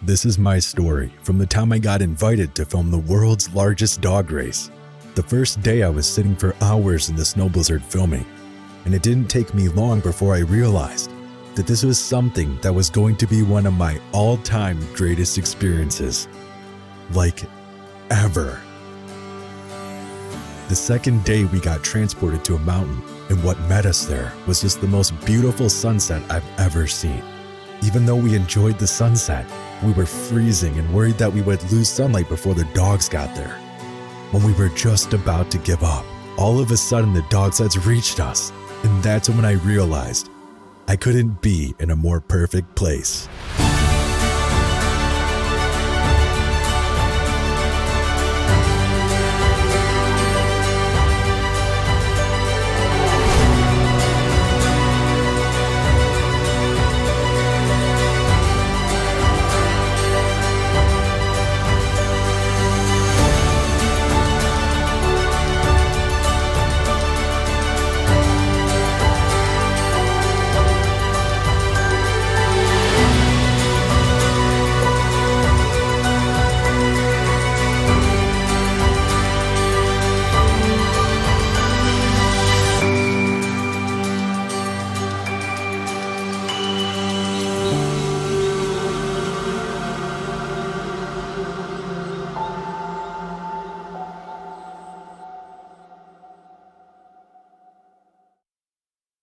This is my story from the time I got invited to film the world's largest dog race. The first day I was sitting for hours in the snow blizzard filming, and it didn't take me long before I realized that this was something that was going to be one of my all-time greatest experiences. Like, ever. The second day we got transported to a mountain, and what met us there was just the most beautiful sunset I've ever seen. Even though we enjoyed the sunset, we were freezing and worried that we would lose sunlight before the dogs got there. When we were just about to give up, all of a sudden the dog sleds reached us, and that's when I realized I couldn't be in a more perfect place.